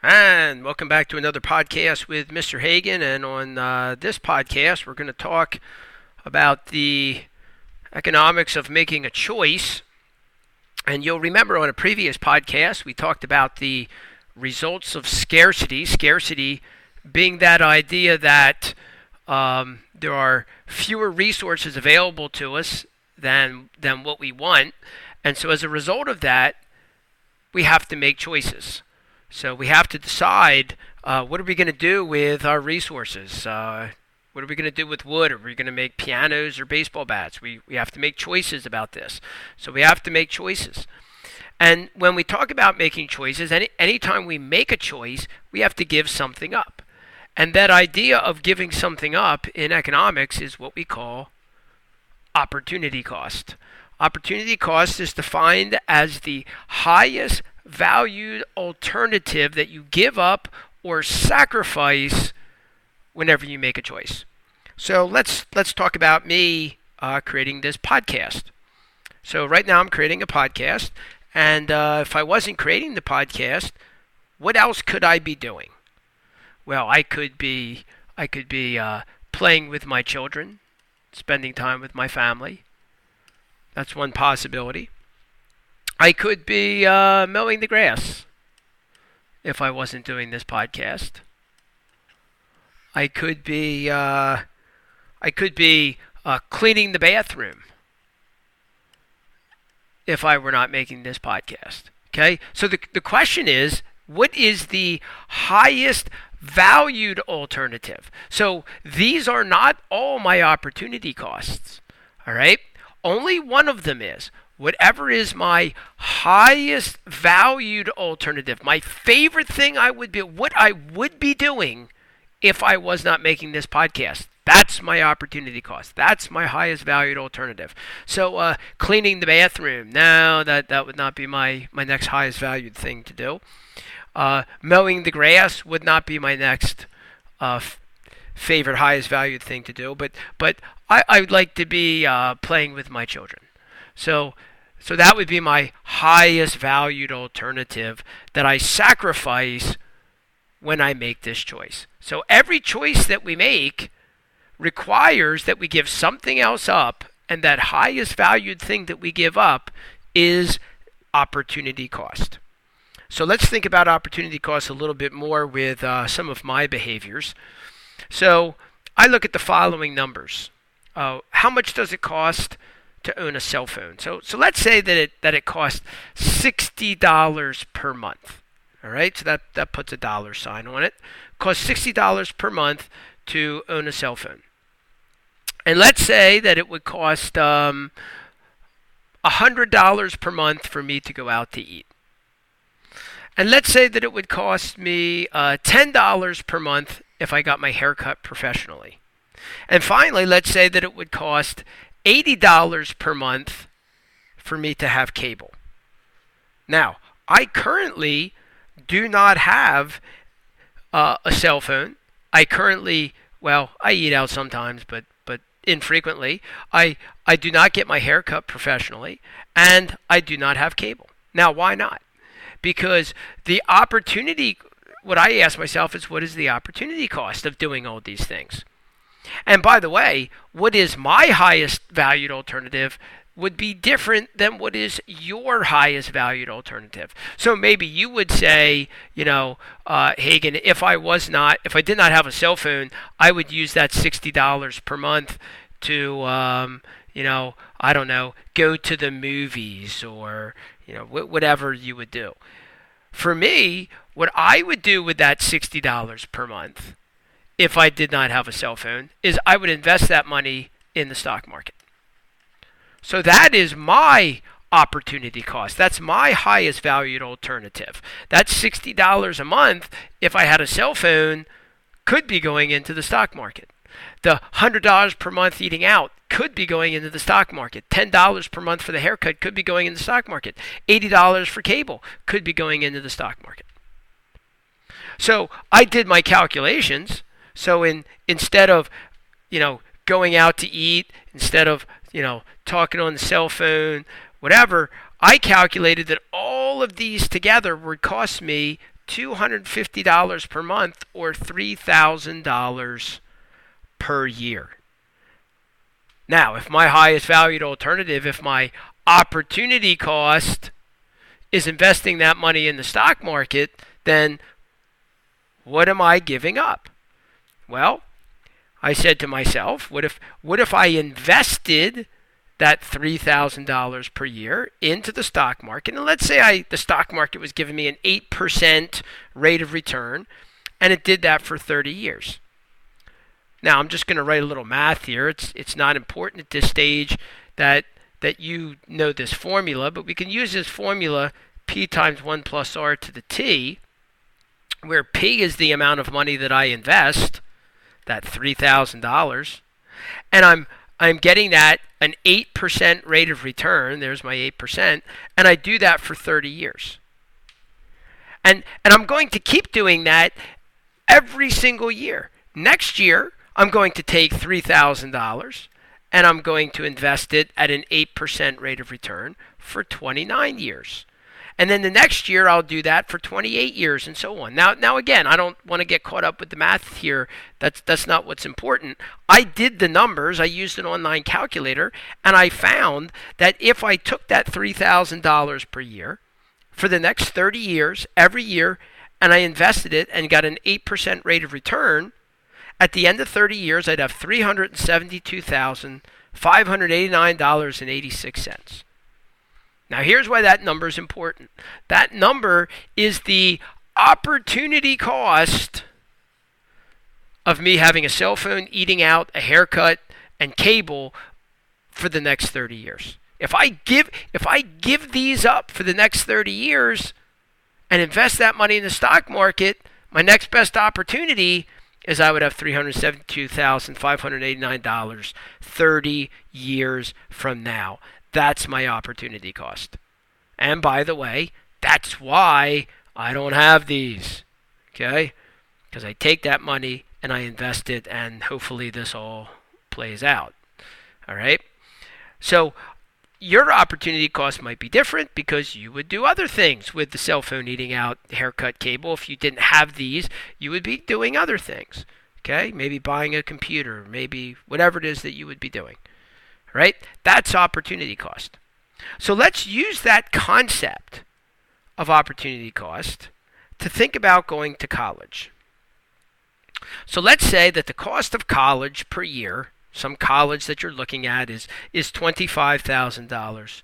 And welcome back to another podcast with Mr. Hagan. And on this podcast, we're going to talk about the economics of making a choice. And you'll remember on a previous podcast, we talked about the results of scarcity. Scarcity being that idea that there are fewer resources available to us than what we want. And so as a result of that, we have to make choices. So we have to decide what are we going to do with our resources. What are we going to do with wood? Are we going to make pianos or baseball bats? We have to make choices about this. So we have to make choices. And when we talk about making choices, anytime we make a choice, we have to give something up. And that idea of giving something up in economics is what we call opportunity cost. Opportunity cost is defined as the highest valued alternative that you give up or sacrifice whenever you make a choice. So let's talk about me creating this podcast. So right now I'm creating a podcast, and if I wasn't creating the podcast, what else could I be doing? Well, I could be playing with my children, spending time with my family. That's one possibility. I could be mowing the grass if I wasn't doing this podcast. I could be cleaning the bathroom if I were not making this podcast. Okay? So the question is, what is the highest valued alternative? So these are not all my opportunity costs. All right? Only one of them is. Whatever is my highest valued alternative, my favorite thing what I would be doing if I was not making this podcast. That's my opportunity cost. That's my highest valued alternative. So cleaning the bathroom, no, that would not be my next highest valued thing to do. Mowing the grass would not be my next favorite highest valued thing to do. But I'd like to be playing with my children. So that would be my highest valued alternative that I sacrifice when I make this choice. So every choice that we make requires that we give something else up, and that highest valued thing that we give up is opportunity cost. So let's think about opportunity cost a little bit more with some of my behaviors. So I look at the following numbers. How much does it cost to own a cell phone? So let's say that it costs $60 per month. All right, so that puts a dollar sign on it. It costs $60 per month to own a cell phone. And let's say that it would cost $100 per month for me to go out to eat. And let's say that it would cost me $10 per month if I got my hair cut professionally. And finally, let's say that it would cost $80 per month for me to have cable. Now, I currently do not have a cell phone. I eat out sometimes, but infrequently. I do not get my hair cut professionally, and I do not have cable. Now, why not? Because what I ask myself is, what is the opportunity cost of doing all these things? And by the way, what is my highest valued alternative would be different than what is your highest valued alternative. So maybe you would say, Hagan, if I did not have a cell phone, I would use that $60 per month to, I don't know, go to the movies or, whatever you would do. For me, what I would do with that $60 per month, if I did not have a cell phone, is I would invest that money in the stock market. So that is my opportunity cost. That's my highest valued alternative. That $60 a month, if I had a cell phone, could be going into the stock market. The $100 per month eating out could be going into the stock market. $10 per month for the haircut could be going into the stock market. $80 for cable could be going into the stock market. So I did my calculations. So instead of, going out to eat, instead of, talking on the cell phone, whatever, I calculated that all of these together would cost me $250 per month or $3,000 per year. Now, if my highest valued alternative, if my opportunity cost is investing that money in the stock market, then what am I giving up? Well, I said to myself, what if I invested that $3,000 per year into the stock market, and let's say the stock market was giving me an 8% rate of return, and it did that for 30 years. Now, I'm just going to write a little math here. It's not important at this stage that you know this formula, but we can use this formula, P times 1 plus R to the T, where P is the amount of money that I invest, that $3,000, and I'm getting that an 8% rate of return. There's my 8%, and I do that for 30 years. And I'm going to keep doing that every single year. Next year, I'm going to take $3,000 and I'm going to invest it at an 8% rate of return for 29 years. And then the next year, I'll do that for 28 years and so on. Now again, I don't want to get caught up with the math here. That's not what's important. I did the numbers. I used an online calculator, and I found that if I took that $3,000 per year for the next 30 years, every year, and I invested it and got an 8% rate of return, at the end of 30 years, I'd have $372,589.86. Now, here's why that number is important. That number is the opportunity cost of me having a cell phone, eating out, a haircut, and cable for the next 30 years. If I give these up for the next 30 years and invest that money in the stock market, my next best opportunity is I would have $372,589 30 years from now. That's my opportunity cost. And by the way, that's why I don't have these. Okay? Because I take that money and I invest it, and hopefully this all plays out. All right? So your opportunity cost might be different because you would do other things with the cell phone, eating out, haircut, cable. If you didn't have these, you would be doing other things. Okay? Maybe buying a computer, maybe whatever it is that you would be doing. Right? That's opportunity cost. So let's use that concept of opportunity cost to think about going to college. So let's say that the cost of college per year, some college that you're looking at, is $25,000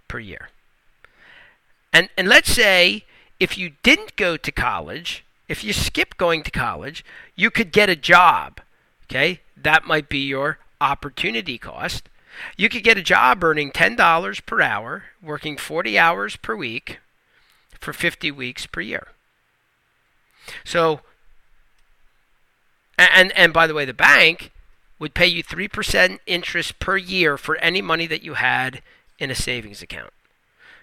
per year. And let's say if you didn't go to college, if you skip going to college, you could get a job. Okay? That might be your opportunity cost. You could get a job earning $10 per hour, working 40 hours per week for 50 weeks per year. So, and by the way, the bank would pay you 3% interest per year for any money that you had in a savings account.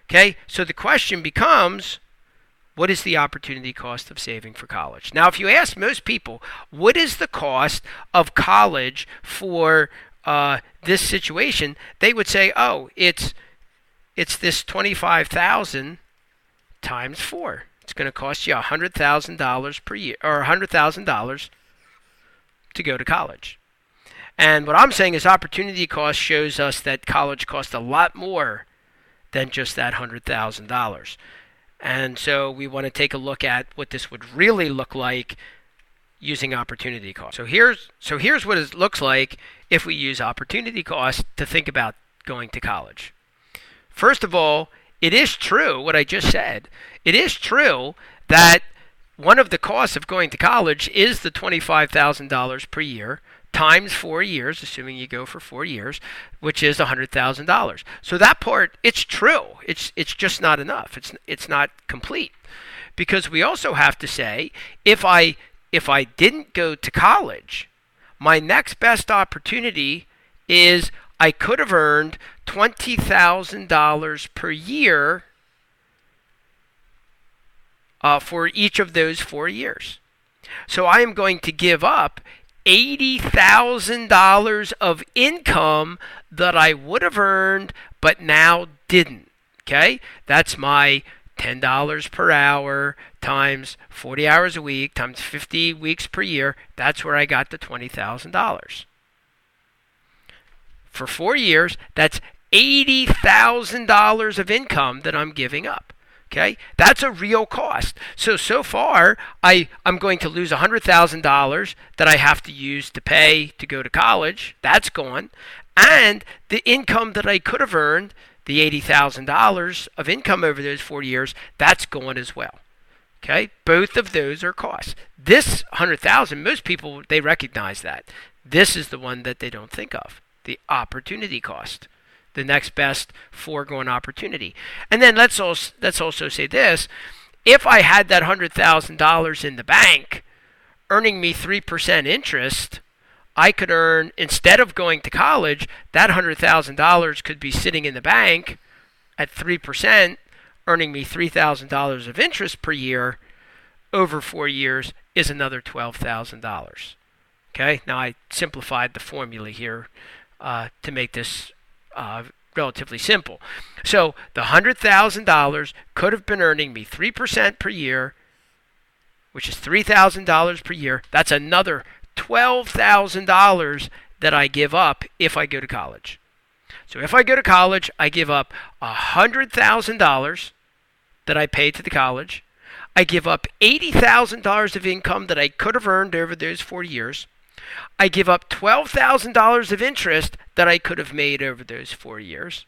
Okay, so the question becomes, what is the opportunity cost of saving for college? Now, if you ask most people, what is the cost of college for this situation, they would say, oh, it's this $25,000 times 4. It's going to cost you $100,000 per year, or $100,000 to go to college. And what I'm saying is opportunity cost shows us that college costs a lot more than just that $100,000. And so we want to take a look at what this would really look like using opportunity cost. So here's what it looks like if we use opportunity cost to think about going to college. First of all, it is true what I just said. It is true that one of the costs of going to college is the $25,000 per year times 4 years, assuming you go for 4 years, which is $100,000. So that part, it's true. It's just not enough. It's not complete. Because we also have to say, if I didn't go to college, my next best opportunity is I could have earned $20,000 per year for each of those 4 years. So I am going to give up $80,000 of income that I would have earned but now didn't. Okay? That's my $10 per hour times 40 hours a week times 50 weeks per year, that's where I got the $20,000. For 4 years, that's $80,000 of income that I'm giving up. Okay, that's a real cost. So far, I'm going to lose $100,000 that I have to use to pay to go to college. That's gone. And the income that I could have earned, the $80,000 of income over those 4 years, that's gone as well. Okay, both of those are costs. This $100,000, most people, they recognize that. This is the one that they don't think of, the opportunity cost. The next best foregone opportunity. And then let's also say this. If I had that $100,000 in the bank earning me 3% interest, I could earn, instead of going to college, that $100,000 could be sitting in the bank at 3%, earning me $3,000 of interest per year over 4 years is another $12,000. Okay, now I simplified the formula here to make this relatively simple. So the $100,000 could have been earning me 3% per year, which is $3,000 per year. That's another $12,000 that I give up if I go to college. So if I go to college, I give up $100,000 that I paid to the college. I give up $80,000 of income that I could have earned over those 4 years. I give up $12,000 of interest that I could have made over those 4 years,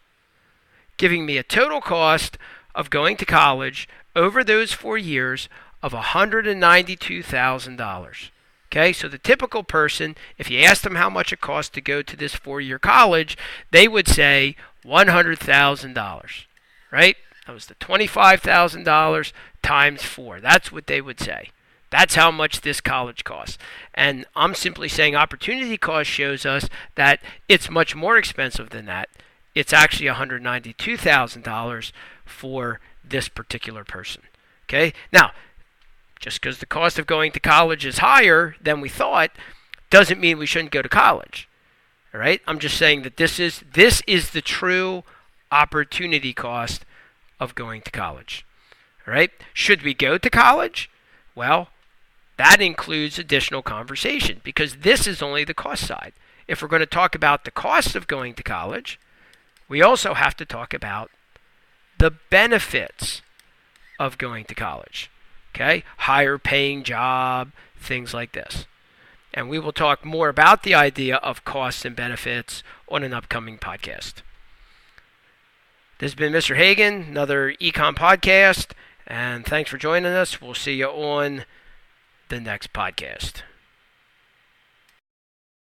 giving me a total cost of going to college over those 4 years of $192,000. Okay, so the typical person, if you asked them how much it costs to go to this 4-year college, they would say $100,000, right? That was the $25,000 times 4. That's what they would say. That's how much this college costs. And I'm simply saying opportunity cost shows us that it's much more expensive than that. It's actually $192,000 for this particular person. Okay? Now, just because the cost of going to college is higher than we thought doesn't mean we shouldn't go to college. All right? I'm just saying that this is the true opportunity cost of going to college. All right? Should we go to college? Well, that includes additional conversation because this is only the cost side. If we're going to talk about the cost of going to college, we also have to talk about the benefits of going to college. Okay? Higher paying job, things like this. And we will talk more about the idea of costs and benefits on an upcoming podcast. This has been Mr. Hagan, another Econ podcast, and thanks for joining us. We'll see you on the next podcast.